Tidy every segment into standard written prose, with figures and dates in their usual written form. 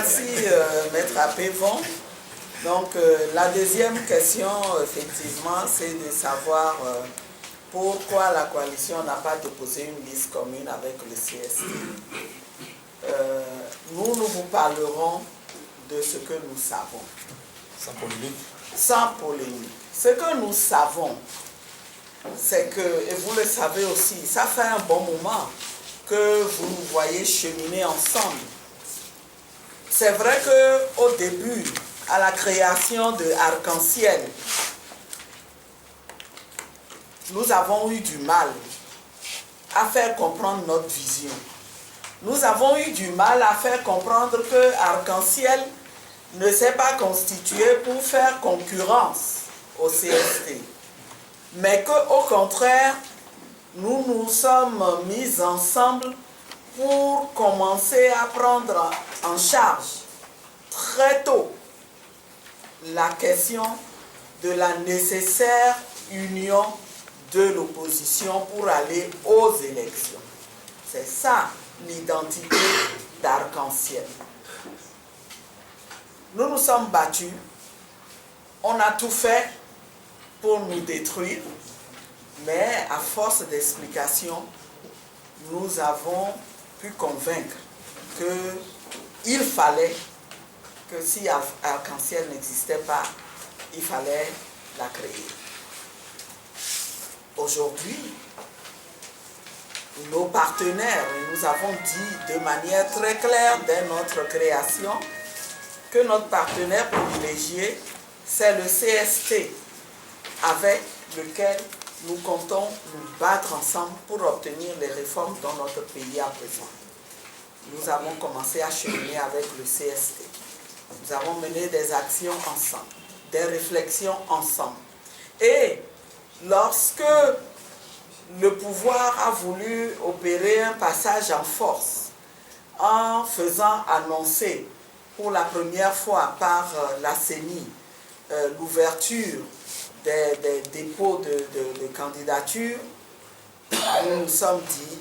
Merci, Maître Apévon. Donc, la deuxième question, effectivement, c'est de savoir pourquoi la coalition n'a pas déposé une liste commune avec le CST. Nous vous parlerons de ce que nous savons. Sans polémique. Sans polémique. Ce que nous savons, c'est que, et vous le savez aussi, ça fait un bon moment que vous nous voyez cheminer ensemble. C'est vrai qu'au début, à la création de Arc-en-Ciel, nous avons eu du mal à faire comprendre notre vision. Nous avons eu du mal à faire comprendre que Arc-en-Ciel ne s'est pas constitué pour faire concurrence au CST, mais qu'au contraire, nous nous sommes mis ensemble pour commencer à prendre en charge très tôt la question de la nécessaire union de l'opposition pour aller aux élections. C'est ça l'identité d'Arc-en-Ciel. Nous nous sommes battus, on a tout fait pour nous détruire, mais à force d'explications, nous avons pu convaincre qu'il fallait que si Arc-en-Ciel n'existait pas, il fallait la créer. Aujourd'hui, nos partenaires, nous avons dit de manière très claire dès notre création que notre partenaire privilégié, c'est le CST, avec lequel nous comptons nous battre ensemble pour obtenir les réformes dont notre pays a besoin. Nous avons commencé à cheminer avec le CST. Nous avons mené des actions ensemble, des réflexions ensemble. Et lorsque le pouvoir a voulu opérer un passage en force en faisant annoncer pour la première fois par la CENI l'ouverture des dépôts de candidature, nous nous sommes dit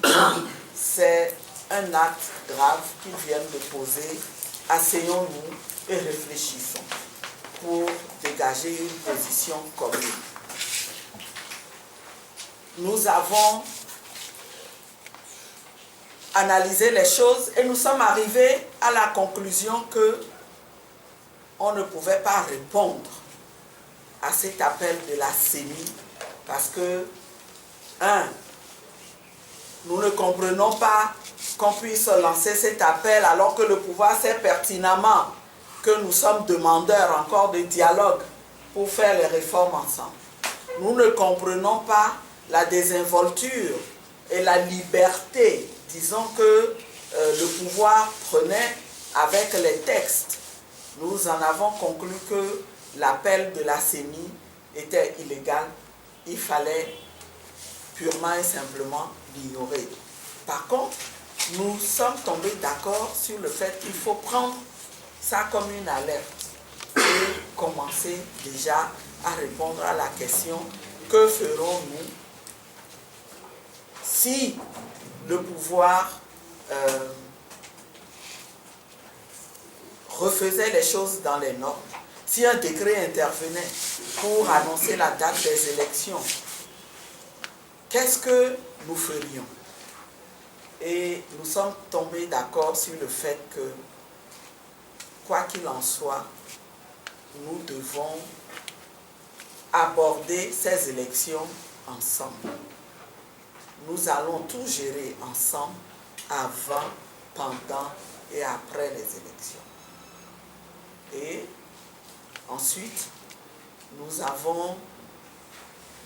c'est un acte grave qu'ils viennent de poser. Asseyons-nous et réfléchissons pour dégager une position commune. Nous avons analysé les choses et nous sommes arrivés à la conclusion que on ne pouvait pas répondre à cet appel de la CENI parce que, nous ne comprenons pas qu'on puisse lancer cet appel alors que le pouvoir sait pertinemment que nous sommes demandeurs encore de dialogue pour faire les réformes ensemble. Nous ne comprenons pas la désinvolture et la liberté, disons que le pouvoir prenait avec les textes. Nous en avons conclu que l'appel de la CENI était illégal. Il fallait purement et simplement l'ignorer. Par contre, nous sommes tombés d'accord sur le fait qu'il faut prendre ça comme une alerte et commencer déjà à répondre à la question: que ferons-nous si le pouvoir refaisait les choses dans les normes, si un décret intervenait pour annoncer la date des élections? Qu'est-ce que nous ferions? Et nous sommes tombés d'accord sur le fait que, quoi qu'il en soit, nous devons aborder ces élections ensemble. Nous allons tout gérer ensemble avant, pendant et après les élections. Et ensuite, nous avons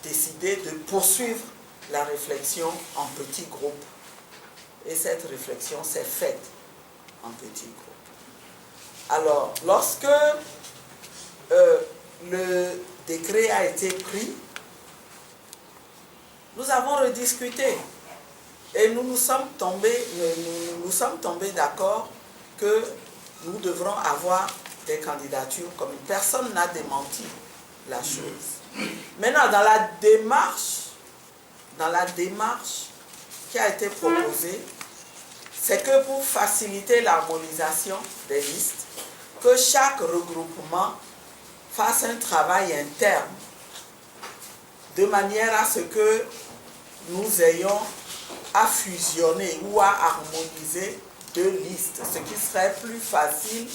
décidé de poursuivre la réflexion en petits groupes. Et cette réflexion s'est faite en petits groupes. Alors, lorsque le décret a été pris, nous avons rediscuté et nous sommes tombés d'accord que nous devrons avoir des candidatures communes. Personne n'a démenti la chose. Maintenant, dans la démarche qui a été proposée, c'est que pour faciliter l'harmonisation des listes, que chaque regroupement fasse un travail interne, de manière à ce que nous ayons à fusionner ou à harmoniser deux listes, ce qui serait plus facile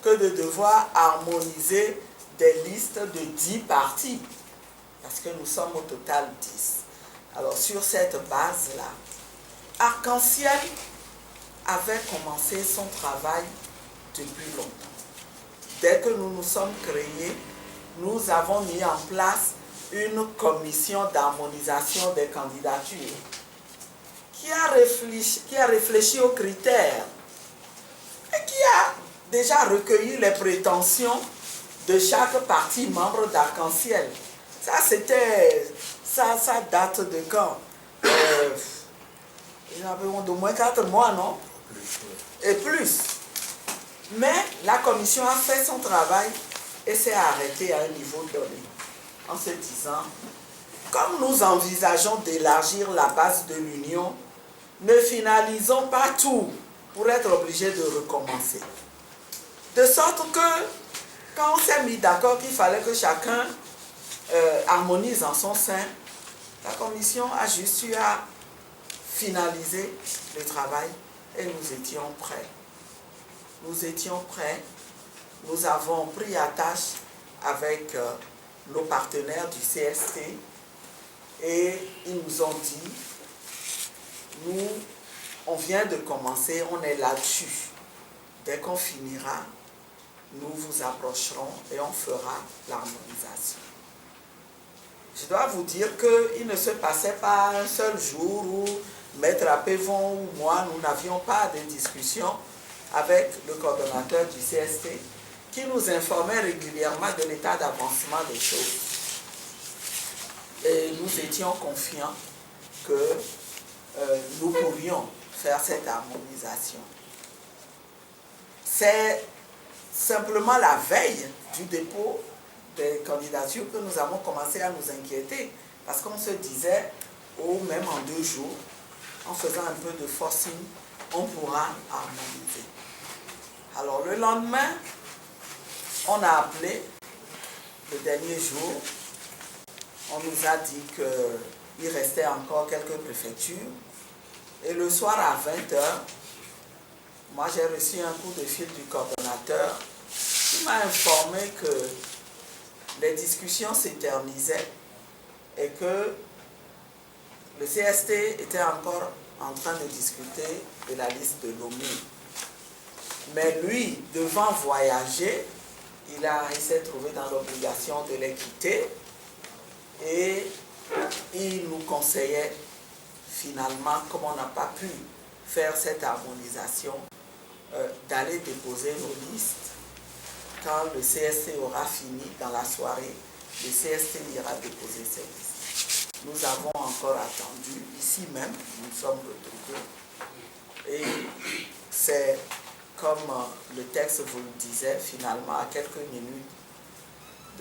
que de devoir harmoniser des listes de 10 partis, parce que nous sommes au total 10. Alors sur cette base-là, Arc-en-Ciel avait commencé son travail depuis longtemps. Dès que nous nous sommes créés, nous avons mis en place une commission d'harmonisation des candidatures qui a réfléchi aux critères et qui a déjà recueilli les prétentions de chaque parti membre d'Arc-en-Ciel. Ça date de quand? D'au moins 4 mois, non? Et plus. Mais la commission a fait son travail et s'est arrêtée à un niveau donné, en se disant, comme nous envisageons d'élargir la base de l'Union, ne finalisons pas tout pour être obligés de recommencer. De sorte que, quand on s'est mis d'accord qu'il fallait que chacun harmonise en son sein, la commission a juste eu à finaliser le travail et nous étions prêts. Nous étions prêts, nous avons pris attache avec nos partenaires du CST et ils nous ont dit, on vient de commencer, on est là-dessus. Dès qu'on finira, nous vous approcherons et on fera l'harmonisation. Je dois vous dire qu'il ne se passait pas un seul jour où Maître Apévon ou moi, nous n'avions pas de discussion avec le coordonnateur du CST qui nous informait régulièrement de l'état d'avancement des choses. Et nous étions confiants que nous pourrions faire cette harmonisation. C'est simplement la veille du dépôt des candidatures que nous avons commencé à nous inquiéter, parce qu'on se disait, même en 2 jours, en faisant un peu de forcing, on pourra harmoniser. Alors le lendemain, on a appelé, le dernier jour, on nous a dit qu'il restait encore quelques préfectures, et le soir à 20h, moi j'ai reçu un coup de fil du coordonnateur qui m'a informé que les discussions s'éternisaient et que le CST était encore en train de discuter de la liste de Lomé. Mais lui, devant voyager, il s'est trouvé dans l'obligation de les quitter et il nous conseillait finalement, comme on n'a pas pu faire cette harmonisation, d'aller déposer nos listes. Quand le CST aura fini dans la soirée, le CST ira déposer ses listes. Nous avons encore attendu, ici même, nous sommes retrouvés. Et c'est comme le texte vous le disait, finalement, à quelques minutes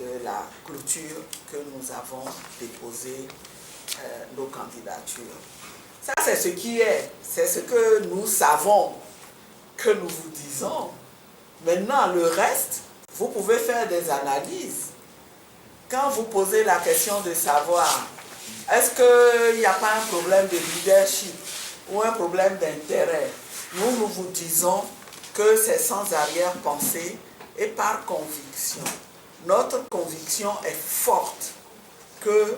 de la clôture que nous avons déposé nos candidatures. Ça, c'est ce qui est, c'est ce que nous savons, que nous vous disons. Maintenant, le reste, vous pouvez faire des analyses. Quand vous posez la question de savoir, est-ce qu'il n'y a pas un problème de leadership ou un problème d'intérêt, nous vous disons que c'est sans arrière-pensée et par conviction. Notre conviction est forte que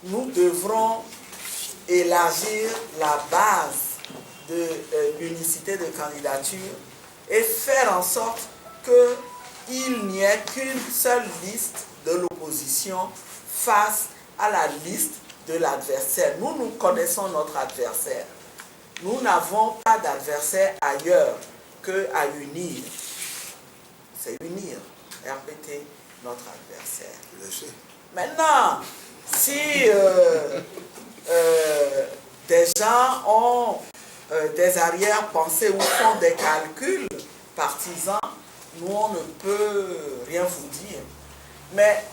nous devrons élargir la base de l'unicité de candidature et faire en sorte qu'il n'y ait qu'une seule liste de l'opposition face à la liste de l'adversaire. Nous connaissons notre adversaire. Nous n'avons pas d'adversaire ailleurs qu'à unir. C'est unir, RPT, notre adversaire. Maintenant, si des gens ont des arrière-pensées ou font des calculs partisans, nous on ne peut rien vous dire. Mais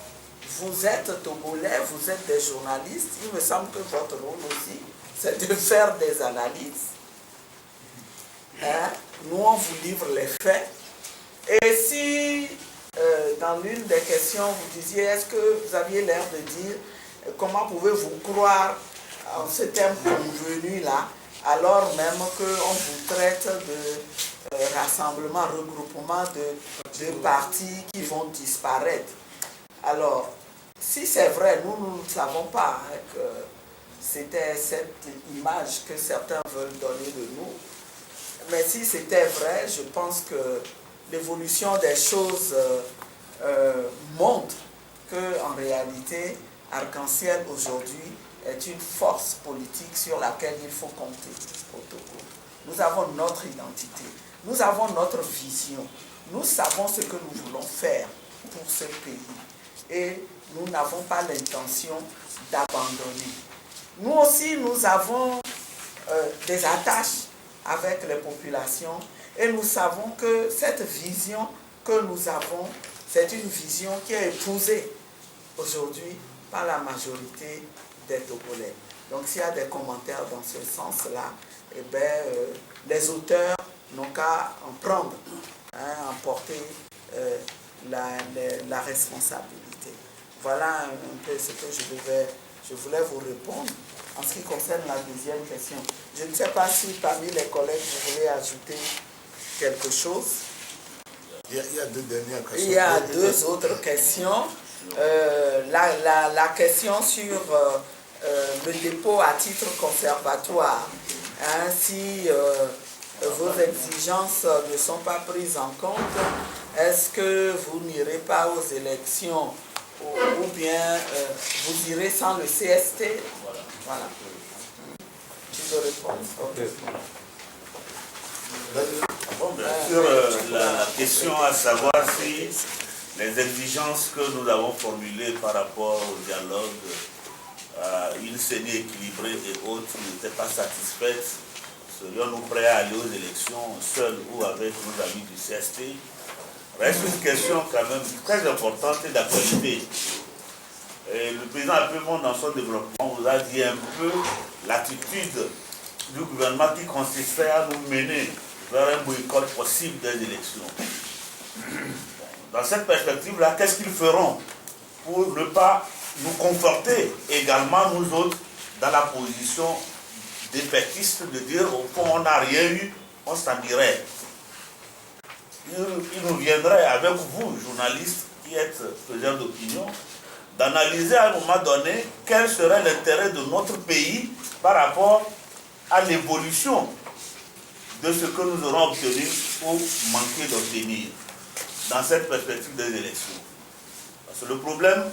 vous êtes Togolais, vous êtes des journalistes, il me semble que votre rôle aussi, c'est de faire des analyses. Hein? Nous, on vous livre les faits. Et si, dans l'une des questions, vous disiez, est-ce que vous aviez l'air de dire, comment pouvez-vous croire en ce terme convenu-là, alors même qu'on vous traite de rassemblement, regroupement de partis qui vont disparaître. Alors, si c'est vrai, nous ne savons pas hein, que c'était cette image que certains veulent donner de nous. Mais si c'était vrai, je pense que l'évolution des choses montre qu'en réalité, Arc-en-Ciel aujourd'hui est une force politique sur laquelle il faut compter au Togo. Nous avons notre identité, nous avons notre vision, nous savons ce que nous voulons faire pour ce pays et nous n'avons pas l'intention d'abandonner. Nous aussi, nous avons des attaches avec les populations et nous savons que cette vision que nous avons, c'est une vision qui est épousée aujourd'hui par la majorité des Togolais. Donc s'il y a des commentaires dans ce sens-là, eh bien, les auteurs n'ont qu'à en prendre, hein, en porter la responsabilité. Voilà un peu ce que je voulais vous répondre. En ce qui concerne la deuxième question, je ne sais pas si parmi les collègues vous voulez ajouter quelque chose. Il y a deux dernières questions. Il y a deux autres questions. La question sur le dépôt à titre conservatoire. Hein, si vos exigences ne sont pas prises en compte, est-ce que vous n'irez pas aux élections ou bien vous irez sans le CST? Voilà. Tu veux répondre? Bon, bien sûr, la question à savoir si les exigences que nous avons formulées par rapport au dialogue, une CENI équilibrée et autres, n'étaient pas satisfaites. Serions-nous prêts à aller aux élections seuls ou avec nos amis du CST? Reste une question quand même très importante et d'actualité. Le président Apemon, dans son développement, vous a dit un peu l'attitude du gouvernement qui consisterait à nous mener vers un boycott possible des élections. Dans cette perspective-là, qu'est-ce qu'ils feront pour ne pas nous conforter également, nous autres, dans la position défaitiste de dire au fond on n'a rien eu, on s'en irait. Il nous viendrait avec vous, journalistes qui êtes faiseurs d'opinion, d'analyser à un moment donné quel serait l'intérêt de notre pays par rapport à l'évolution de ce que nous aurons obtenu ou manqué d'obtenir dans cette perspective des élections. Parce que le problème,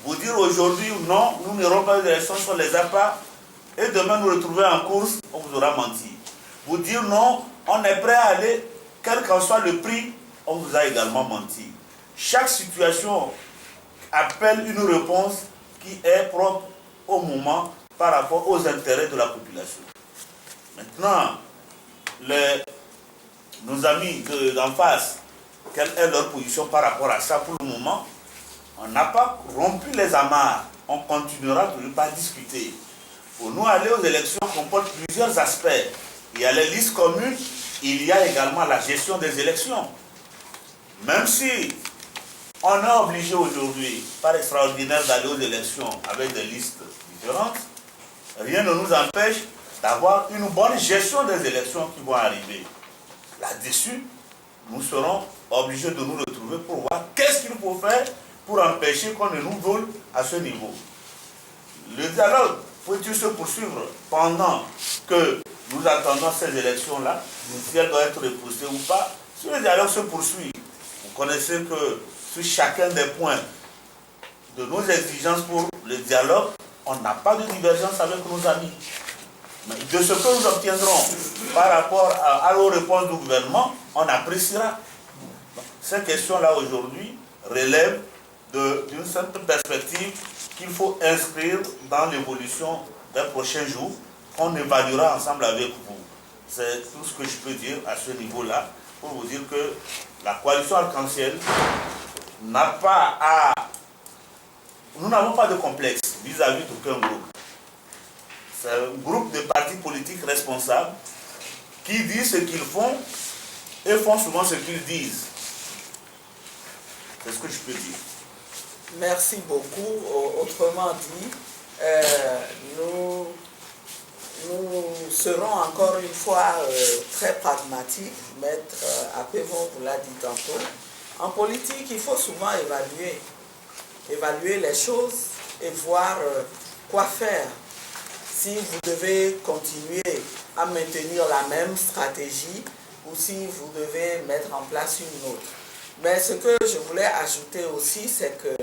vous dire aujourd'hui non, nous n'irons pas aux élections sur les APA et demain nous retrouver en course, on vous aura menti. Vous dire non, on est prêt à aller, quel qu'en soit le prix, on vous a également menti. Chaque situation appelle une réponse qui est propre au moment par rapport aux intérêts de la population. Maintenant, nos amis d'en face, quelle est leur position par rapport à ça pour le moment? On n'a pas rompu les amarres, on continuera de ne pas discuter. Pour nous, aller aux élections comporte plusieurs aspects. Il y a les listes communes, il y a également la gestion des élections. Même si on est obligé aujourd'hui, par extraordinaire, d'aller aux élections avec des listes différentes, rien ne nous empêche d'avoir une bonne gestion des élections qui vont arriver. Là-dessus, nous serons obligés de nous retrouver pour voir qu'est-ce qu'il faut faire pour empêcher qu'on ne nous vole à ce niveau. Le dialogue peut-il se poursuivre pendant que nous attendons ces élections-là, si elles doivent être repoussées ou pas? Si le dialogue se poursuit, vous connaissez que sur chacun des points de nos exigences pour le dialogue, on n'a pas de divergence avec nos amis. Mais de ce que nous obtiendrons par rapport aux réponses du gouvernement, on appréciera. Ces questions-là aujourd'hui relèvent d'une certaine perspective qu'il faut inscrire dans l'évolution des prochains jours, qu'on évaluera ensemble avec vous. C'est tout ce que je peux dire à ce niveau-là, pour vous dire que la coalition Arc-en-Ciel n'a pas à... Nous n'avons pas de complexe vis-à-vis d'aucun groupe. C'est un groupe de partis politiques responsables qui disent ce qu'ils font et font souvent ce qu'ils disent. C'est ce que je peux dire. Merci beaucoup. Autrement dit, nous serons encore une fois très pragmatiques. Maître Apevon vous l'a dit tantôt. En politique, il faut souvent évaluer les choses et voir quoi faire. Si vous devez continuer à maintenir la même stratégie ou si vous devez mettre en place une autre. Mais ce que je voulais ajouter aussi, c'est que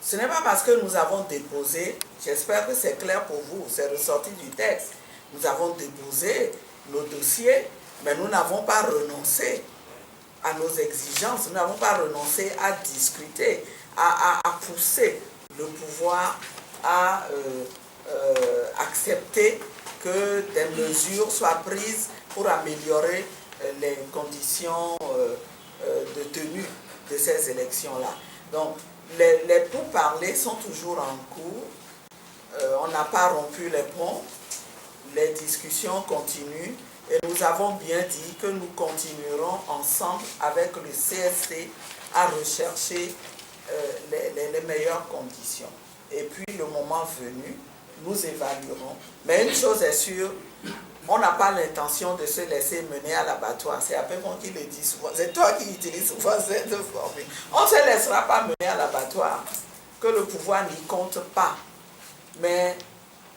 ce n'est pas parce que nous avons déposé, j'espère que c'est clair pour vous, c'est ressorti du texte, nous avons déposé nos dossiers, mais nous n'avons pas renoncé à nos exigences, nous n'avons pas renoncé à discuter, à pousser le pouvoir à accepter que des mesures soient prises pour améliorer les conditions de tenue de ces élections-là. Donc, les pourparlers sont toujours en cours. On n'a pas rompu les ponts. Les discussions continuent. Et nous avons bien dit que nous continuerons ensemble avec le CST à rechercher les meilleures conditions. Et puis, le moment venu, nous évaluerons. Mais une chose est sûre, on n'a pas l'intention de se laisser mener à l'abattoir. C'est à peu près qui le dit souvent. C'est toi qui utilises souvent cette formule. On ne se laissera pas mener à l'abattoir. Que le pouvoir n'y compte pas. Mais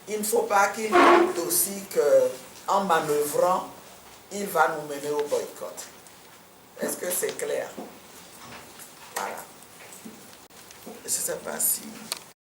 il ne faut pas qu'il compte aussi qu'en manœuvrant, il va nous mener au boycott. Est-ce que c'est clair? Voilà. Je ne sais pas si...